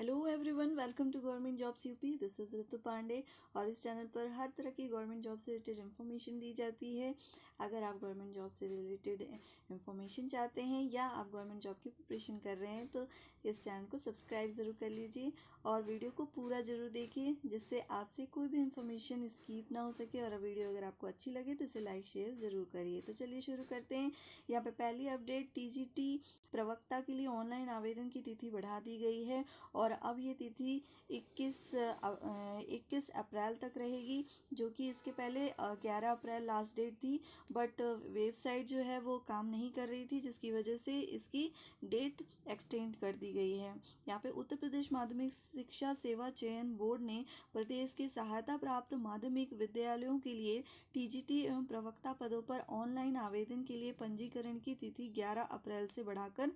Hello everyone, welcome to government jobs UP. This is Ritu Pandey और इस channel पर हर तरह की गवर्नमेंट जॉब से रिलेटेड इन्फॉर्मेशन दी जाती है। अगर आप गवर्नमेंट जॉब से रिलेटेड इन्फॉर्मेशन चाहते हैं या आप गवर्नमेंट जॉब की प्रिपरेशन कर रहे हैं तो इस चैनल को सब्सक्राइब ज़रूर कर लीजिए और वीडियो को पूरा ज़रूर देखिए, जिससे आपसे कोई भी इन्फॉर्मेशन स्किप ना हो सके। और वीडियो अगर आपको अच्छी लगे तो इसे लाइक शेयर ज़रूर करिए। तो चलिए शुरू करते हैं। यहाँ पे पहली अपडेट, टीजीटी प्रवक्ता के लिए ऑनलाइन आवेदन की तिथि बढ़ा दी गई है और अब ये तिथि 21 अप्रैल तक रहेगी, जो कि इसके पहले 11 अप्रैल लास्ट डेट थी। बट वेबसाइट जो है वो काम नहीं कर रही थी, जिसकी वजह से इसकी डेट एक्सटेंड कर दी गई है। यहाँ पे उत्तर प्रदेश माध्यमिक शिक्षा सेवा चयन बोर्ड ने प्रदेश के सहायता प्राप्त माध्यमिक विद्यालयों के लिए टीजीटी एवं प्रवक्ता पदों पर ऑनलाइन आवेदन के लिए पंजीकरण की तिथि 11 अप्रैल से बढ़ाकर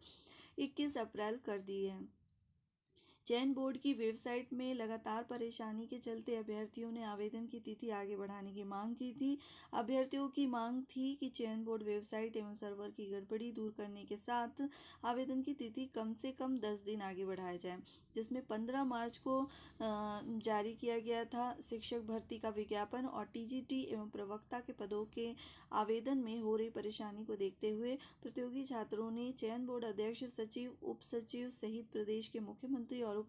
21 अप्रैल कर दी है। चयन बोर्ड की वेबसाइट में लगातार परेशानी के चलते अभ्यर्थियों ने आवेदन की तिथि आगे बढ़ाने की मांग की थी। अभ्यर्थियों की मांग थी कि चयन बोर्ड वेबसाइट एवं सर्वर की गड़बड़ी दूर करने के साथ आवेदन की तिथि कम से कम 10 दिन आगे बढ़ाया जाए, जिसमें 15 मार्च को जारी किया गया था। शिक्षक भर्ती का विज्ञापन और टीजीटी एवं प्रवक्ता के पदों के आवेदन में हो रही परेशानी को देखते हुए प्रतियोगी छात्रों ने चयन बोर्ड अध्यक्ष, सचिव, उप सचिव सहित प्रदेश के मुख्यमंत्री और उप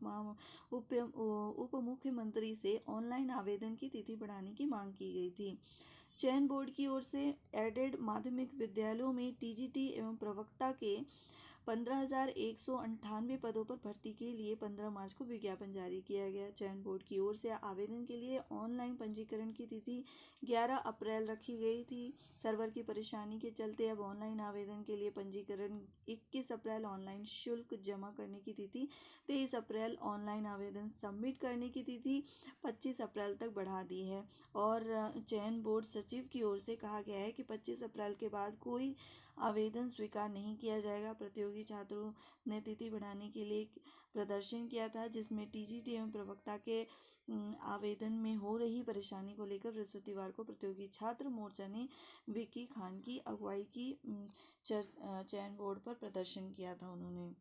मुख्यमंत्री से ऑनलाइन आवेदन की तिथि बढ़ाने की मांग की गई थी। चयन बोर्ड की ओर से एडेड माध्यमिक विद्यालयों में टीजीटी एवं प्रवक्ता के 15,198 पदों पर भर्ती के लिए 15 मार्च को विज्ञापन जारी किया गया। चयन बोर्ड की ओर से आवेदन के लिए ऑनलाइन पंजीकरण की तिथि 11 अप्रैल रखी गई थी। सर्वर की परेशानी के चलते अब ऑनलाइन आवेदन के लिए पंजीकरण 21 अप्रैल, ऑनलाइन शुल्क जमा करने की तिथि 23 अप्रैल, ऑनलाइन आवेदन सबमिट करने की तिथि 25 अप्रैल तक बढ़ा दी है। और चयन बोर्ड सचिव की ओर से कहा गया है कि 25 अप्रैल के बाद कोई आवेदन स्वीकार नहीं किया जाएगा। प्रतियोगी छात्रों ने तिथि बढ़ाने के लिए प्रदर्शन किया था, जिसमें टीजीटी एवं प्रवक्ता के आवेदन में हो रही परेशानी को लेकर बृहस्पतिवार को प्रतियोगी छात्र मोर्चा ने विकी खान की अगुवाई की चयन बोर्ड पर प्रदर्शन किया था उन्होंने।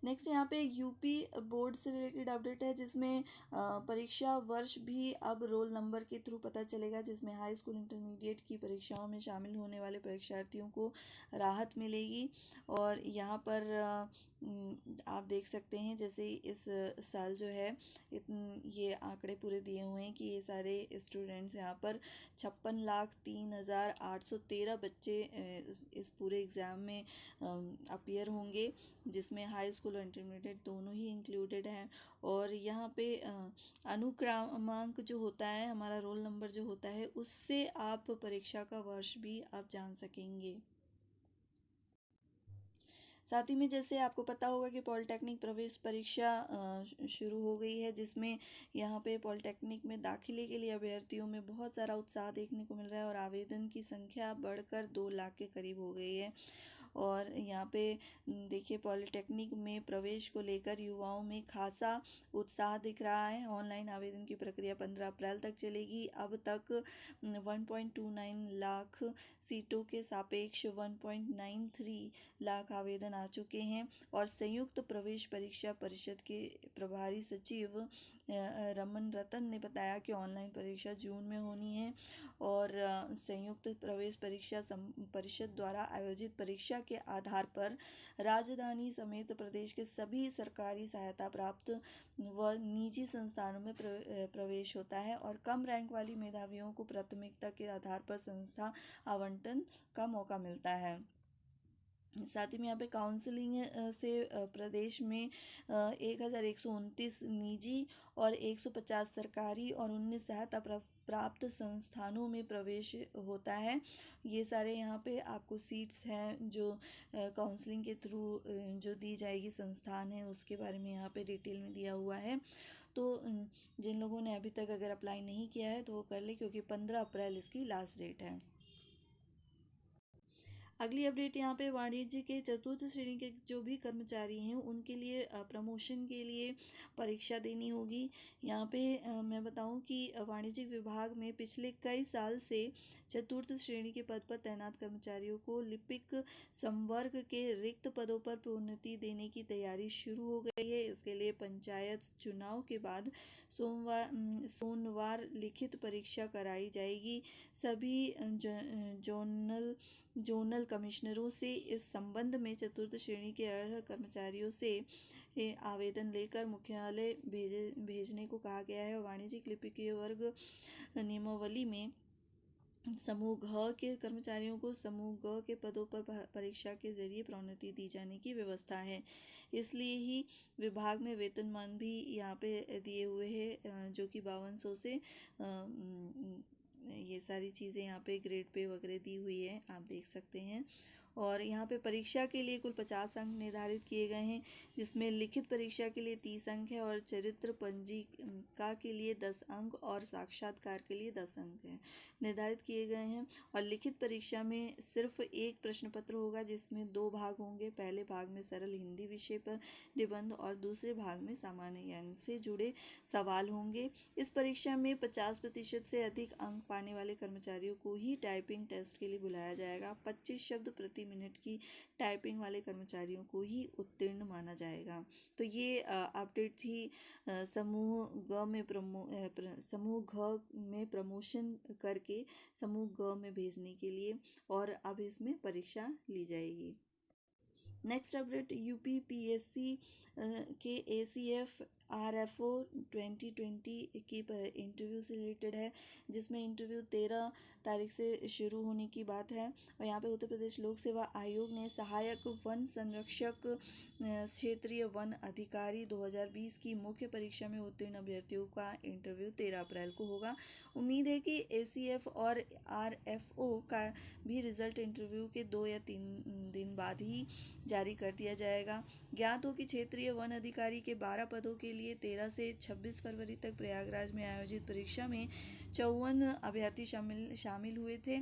नेक्स्ट यहाँ पे यूपी बोर्ड से रिलेटेड अपडेट है, जिसमें परीक्षा वर्ष भी अब रोल नंबर के थ्रू पता चलेगा, जिसमें हाई स्कूल इंटरमीडिएट की परीक्षाओं में शामिल होने वाले परीक्षार्थियों को राहत मिलेगी। और यहाँ पर आप देख सकते हैं, जैसे इस साल जो है ये आंकड़े पूरे दिए हुए हैं कि ये सारे स्टूडेंट्स यहाँ पर 56,03,813 बच्चे इस पूरे एग्ज़ाम में अपीयर होंगे, जिसमें हाई स्कूल और इंटरमीडिएट दोनों ही इंक्लूडेड हैं। और यहाँ पे अनुक्रमांक जो होता है, हमारा रोल नंबर जो होता है, उससे आप परीक्षा का वर्ष भी आप जान सकेंगे। साथ ही में जैसे आपको पता होगा कि पॉलिटेक्निक प्रवेश परीक्षा शुरू हो गई है, जिसमें यहाँ पे पॉलिटेक्निक में दाखिले के लिए अभ्यर्थियों में बहुत सारा उत्साह देखने को मिल रहा है और आवेदन की संख्या बढ़कर 2 लाख के करीब हो गई है। और यहाँ पे देखिए, पॉलिटेक्निक में प्रवेश को लेकर युवाओं में खासा उत्साह दिख रहा है। ऑनलाइन आवेदन की प्रक्रिया 15 अप्रैल तक चलेगी। अब तक 1.29 लाख सीटों के सापेक्ष 1.93 लाख आवेदन आ चुके हैं। और संयुक्त प्रवेश परीक्षा परिषद के प्रभारी सचिव रमन रतन ने बताया कि ऑनलाइन परीक्षा जून में होनी है और संयुक्त प्रवेश परीक्षा परिषद द्वारा आयोजित परीक्षा के आधार पर राजधानी समेत प्रदेश के सभी सरकारी सहायता प्राप्त व निजी संस्थानों में प्रवेश होता है और कम रैंक वाली मेधावियों को प्राथमिकता के आधार पर संस्था आवंटन का मौका मिलता है। साथ ही में यहाँ पे काउंसलिंग से प्रदेश में 1,129 निजी और 150 सरकारी और 19 सहायता प्राप्त संस्थानों में प्रवेश होता है। ये सारे यहाँ पे आपको सीट्स हैं जो काउंसलिंग के थ्रू जो दी जाएगी संस्थान है, उसके बारे में यहाँ पे डिटेल में दिया हुआ है। तो जिन लोगों ने अभी तक अगर अप्लाई नहीं किया है तो वो कर ले, क्योंकि 15 अप्रैल इसकी लास्ट डेट है। अगली अपडेट यहाँ पे वाणिज्य के चतुर्थ श्रेणी के जो भी कर्मचारी हैं उनके लिए प्रमोशन के लिए परीक्षा देनी होगी। यहाँ पे मैं बताऊँ कि वाणिज्यिक विभाग में पिछले कई साल से चतुर्थ श्रेणी के पद पर तैनात कर्मचारियों को लिपिक संवर्ग के रिक्त पदों पर प्रोन्नति देने की तैयारी शुरू हो गई है। इसके लिए पंचायत चुनाव के बाद सोमवार लिखित परीक्षा कराई जाएगी। सभी जोनल कमिश्नरों से इस संबंध में चतुर्थ श्रेणी के अर्ह कर्मचारियों से आवेदन लेकर मुख्यालय भेजने को कहा गया है। वाणिज्यिक लिपिकीय वर्ग नियमावली में समूह घ के कर्मचारियों को समूह ग के पदों पर परीक्षा के जरिए प्रोन्नति दी जाने की व्यवस्था है। इसलिए ही विभाग में वेतनमान भी यहाँ पे दिए हुए हैं, जो कि 5200 से ये सारी चीज़ें यहाँ पे ग्रेड पे वगैरह दी हुई है, आप देख सकते हैं। और यहाँ पे परीक्षा के लिए कुल 50 अंक निर्धारित किए गए हैं, जिसमें लिखित परीक्षा के लिए 30 अंक है और चरित्र पंजिका के लिए 10 अंक और साक्षात्कार के लिए 10 अंक है निर्धारित किए गए हैं। और लिखित परीक्षा में सिर्फ एक प्रश्न पत्र होगा, जिसमें 2 भाग होंगे। पहले भाग में सरल हिंदी विषय पर निबंध और दूसरे भाग में सामान्य ज्ञान से जुड़े सवाल होंगे। इस परीक्षा में 50% से अधिक अंक पाने वाले कर्मचारियों को ही टाइपिंग टेस्ट के लिए बुलाया जाएगा। 25 शब्द प्रति मिनट की टाइपिंग वाले कर्मचारियों को ही उत्तीर्ण माना जाएगा। तो ये अपडेट थी समूह घ में प्रमोशन करके समूह ग में भेजने के लिए, और अब इसमें परीक्षा ली जाएगी। नेक्स्ट अपडेट यूपीपीएससी के एसीएफ आरएफओ 2020 की इंटरव्यू से रिलेटेड है, जिसमें इंटरव्यू 13 तारीख से शुरू होने की बात है। और यहाँ पे उत्तर प्रदेश लोक सेवा आयोग ने सहायक वन संरक्षक क्षेत्रीय वन अधिकारी 2020 की मुख्य परीक्षा में उत्तीर्ण अभ्यर्थियों का इंटरव्यू 13 अप्रैल को होगा। उम्मीद है कि एसीएफ और आरएफओ का भी रिजल्ट इंटरव्यू के 2 या 3 दिन बाद ही जारी कर दिया जाएगा। ज्ञात हो कि क्षेत्रीय वन अधिकारी के 12 पदों के लिए 13 से 26 फरवरी तक प्रयागराज में आयोजित परीक्षा में 54 अभ्यर्थी शामिल हुए थे,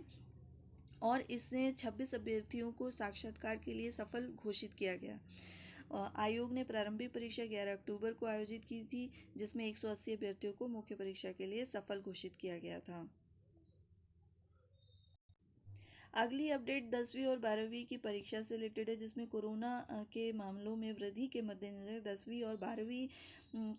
और इससे 26 अभ्यर्थियों को साक्षात्कार के लिए सफल घोषित किया गया। आयोग ने प्रारंभिक परीक्षा 11 अक्टूबर को आयोजित की थी, जिसमें 180 अभ्यर्थियों को मुख्य परीक्षा के लिए सफल घोषित किया गया था। अगली अपडेट 10वीं और 12वीं की परीक्षा से रिलेटेड है, जिसमें कोरोना के मामलों में वृद्धि के मद्देनजर 10वीं और 12वीं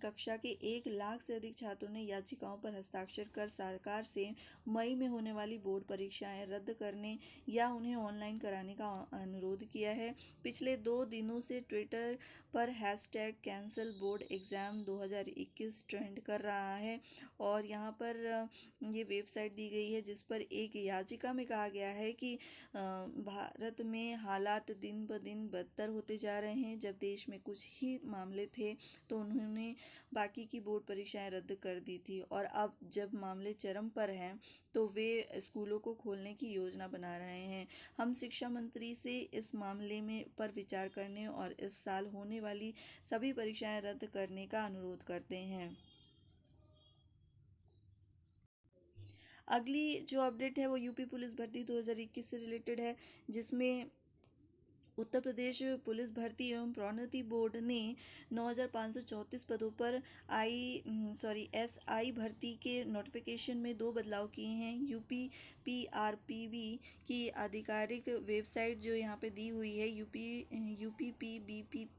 कक्षा के 1 लाख से अधिक छात्रों ने याचिकाओं पर हस्ताक्षर कर सरकार से मई में होने वाली बोर्ड परीक्षाएं रद्द करने या उन्हें ऑनलाइन कराने का अनुरोध किया है। पिछले 2 दिनों से ट्विटर पर hashtag cancel board exam 2021 trend कर रहा है, और यहाँ पर ये वेबसाइट दी गई है, जिस पर एक याचिका में कहा गया है कि भारत में हालात दिन ब दिन बदतर होते जा रहे हैं। जब देश में कुछ ही मामले थे तो उन्होंने बाकी की बोर्ड परीक्षाएं रद्द कर दी थी, और अब जब मामले चरम पर हैं तो वे स्कूलों को खोलने की योजना बना रहे हैं। हम शिक्षा मंत्री से इस मामले में पर विचार करने और इस साल होने वाली सभी परीक्षाएं रद्द करने का अनुरोध करते हैं। अगली जो अपडेट है वो यूपी पुलिस भर्ती 2021 से रिलेटेड है, जिसमें उत्तर प्रदेश पुलिस भर्ती एवं प्रोन्नति बोर्ड ने 9,534 पदों पर एसआई भर्ती के नोटिफिकेशन में 2 बदलाव किए हैं। यूपी पीआरपीबी की आधिकारिक वेबसाइट जो यहाँ पे दी हुई है यूपीपीबीपी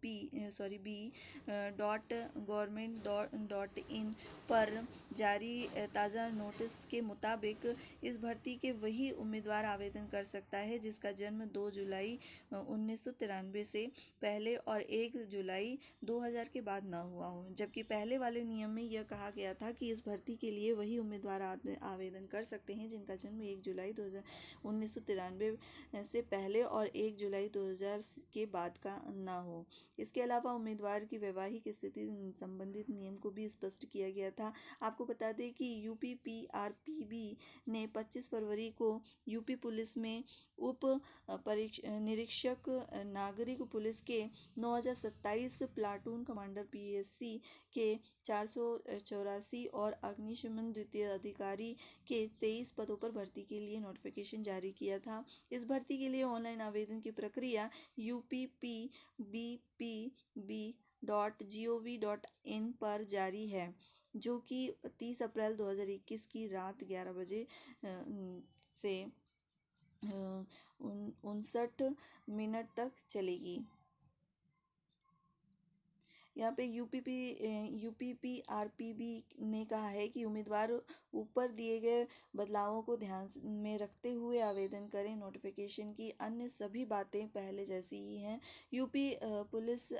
bp.gov.in पर जारी ताज़ा नोटिस के मुताबिक इस भर्ती के वही उम्मीदवार आवेदन कर सकता है जिसका जन्म 2 जुलाई 1993 से पहले और 1 जुलाई 2000 के बाद न हुआ हो। जबकि पहले वाले नियम में यह कहा गया था कि इस भर्ती के लिए वही उम्मीदवार आवेदन कर सकते हैं जिनका जन्म 1 जुलाई 1993 से पहले और 1 जुलाई 2000 के बाद का न हो। इसके अलावा उम्मीदवार की वैवाहिक स्थिति संबंधित नियम को भी स्पष्ट किया गया था। आपको बता दें कि यूपी पीआरपीबी ने 25 फरवरी को यूपी पुलिस में उप निरीक्षक नागरिक पुलिस के 9027 प्लाटून कमांडर पीएससी के 484 और अग्निशमन द्वितीय अधिकारी के 23 पदों पर भर्ती के लिए नोटिफिकेशन जारी किया था। इस भर्ती के लिए ऑनलाइन आवेदन की प्रक्रिया uppbpb.gov.in पर जारी है, जो कि 30 अप्रैल 2021 की रात 11 बजे से 59 तक चलेगी। यहाँ पे यूपीपीआरपीबी ने कहा है कि उम्मीदवार ऊपर दिए गए बदलावों को ध्यान में रखते हुए आवेदन करें। नोटिफिकेशन की अन्य सभी बातें पहले जैसी ही हैं। यूपी पुलिस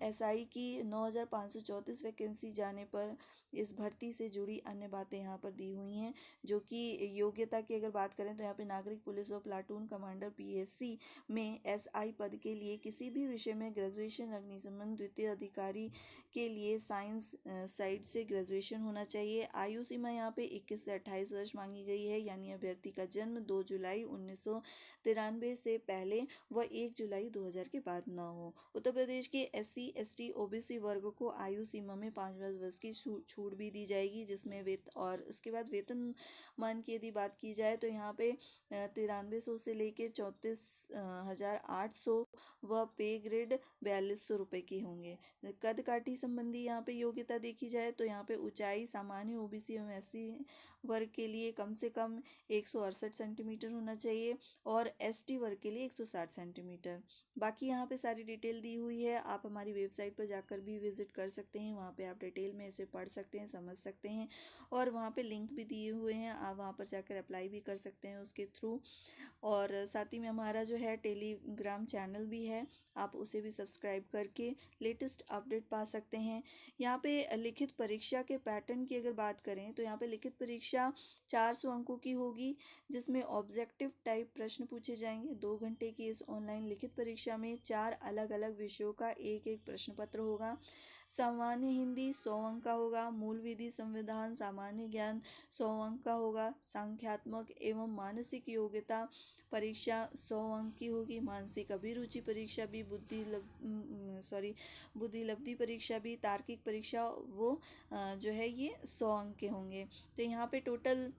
एसआई की 9534 वैकेंसी जाने पर इस भर्ती से जुड़ी अन्य बातें यहाँ पर दी हुई हैं, जो कि योग्यता की अगर बात करें तो यहाँ पे नागरिक पुलिस और प्लाटून कमांडर पीएससी में एसआई पद के लिए किसी भी विषय में ग्रेजुएशन, अग्निशमन द्वितीय अधिकारी के लिए साइंस साइड से ग्रेजुएशन होना चाहिए। आयु सीमा यहाँ पे 21 से 28 वर्ष मांगी गई है, यानी अभ्यर्थी का जन्म 2 जुलाई 1993 से पहले व 1 जुलाई 2000 के बाद न हो। उत्तर प्रदेश के SC, ST, OBC वर्ग को आयु सीमा में 5 वर्ष की छूट भी दी जाएगी, जिसमें और उसके बाद वेतन मान की यदि बात की जाए तो यहाँ पे 9300 से लेके 34,800 व पे ग्रेड 4200 रुपये के होंगे। कद काठी संबंधी यहाँ पे योग्यता देखी जाए तो यहाँ पे ऊंचाई सामान्य OBC एवं SC वर्ग के लिए कम से कम 168 सेंटीमीटर होना चाहिए और ST वर्ग के लिए 160 सेंटीमीटर। बाकी यहाँ पे सारी डिटेल दी हुई है, आप हमारी वेबसाइट पर जाकर भी विजिट कर सकते हैं। वहाँ पे आप डिटेल में इसे पढ़ सकते हैं, समझ सकते हैं और वहाँ पे लिंक भी दिए हुए हैं, आप वहाँ पर जाकर अप्लाई भी कर सकते हैं उसके थ्रू। और साथ ही में हमारा जो है टेलीग्राम चैनल भी है, आप उसे भी सब्सक्राइब करके लेटेस्ट अपडेट पा सकते हैं। यहाँ पे लिखित परीक्षा के पैटर्न की अगर बात करें तो यहाँ पे लिखित परीक्षा 400 अंकों की होगी, जिसमें ऑब्जेक्टिव टाइप प्रश्न पूछे जाएंगे। 2 घंटे की इस ऑनलाइन लिखित परीक्षा में 4 अलग अलग विषयों का एक प्रश्न पत्र होगा। सामान्य हिंदी 100 अंक का होगा, मूल विधि, संविधान, सामान्य ज्ञान 100 अंक का होगा, संख्यात्मक एवं मानसिक योग्यता परीक्षा 100 अंक की होगी, मानसिक अभिरुचि परीक्षा भी, बुद्धि लब्धि परीक्षा भी, तार्किक परीक्षा वो जो है ये 100 अंक के होंगे। तो यहाँ पे टोटल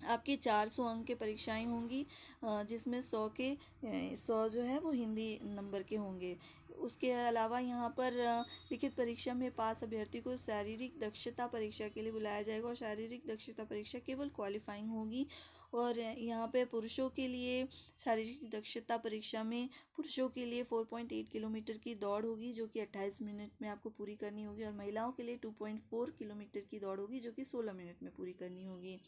आपके 400 अंक के परीक्षाएं होंगी, जिसमें 100 जो है वो हिंदी नंबर के होंगे। उसके अलावा यहाँ पर लिखित परीक्षा में पास अभ्यर्थी को शारीरिक दक्षता परीक्षा के लिए बुलाया जाएगा और शारीरिक दक्षता परीक्षा केवल क्वालिफाइंग होगी। और यहाँ पे पुरुषों के लिए शारीरिक दक्षता परीक्षा में पुरुषों के लिए 4.8 किलोमीटर की दौड़ होगी, जो कि 28 मिनट में आपको पूरी करनी होगी, और महिलाओं के लिए 2.4 किलोमीटर की दौड़ होगी, जो कि 16 मिनट में पूरी करनी होगी।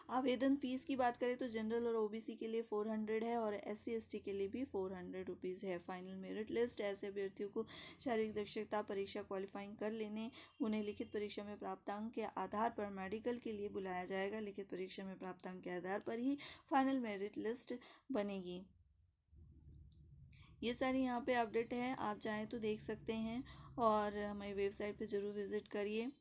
आवेदन फीस की बात करें तो जनरल और OBC के लिए 400 है और SC ST के लिए भी 400 रुपीज़ है। फाइनल मेरिट लिस्ट ऐसे अभ्यर्थियों को शारीरिक दक्षता परीक्षा क्वालिफाइंग कर लेने उन्हें लिखित परीक्षा में प्राप्त अंक के आधार पर मेडिकल के लिए बुलाया जाएगा। लिखित परीक्षा में प्राप्त अंक के आधार पर ही फाइनल मेरिट लिस्ट बनेगी। ये सारी यहाँ पे अपडेट है, आप चाहें तो देख सकते हैं और हमारी वेबसाइट पे ज़रूर विज़िट करिए।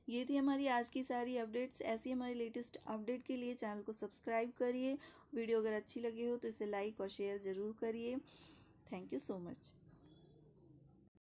ये थी हमारी आज की सारी अपडेट्स। ऐसी हमारी लेटेस्ट अपडेट के लिए चैनल को सब्सक्राइब करिए। वीडियो अगर अच्छी लगी हो तो इसे लाइक और शेयर ज़रूर करिए। Thank you so much.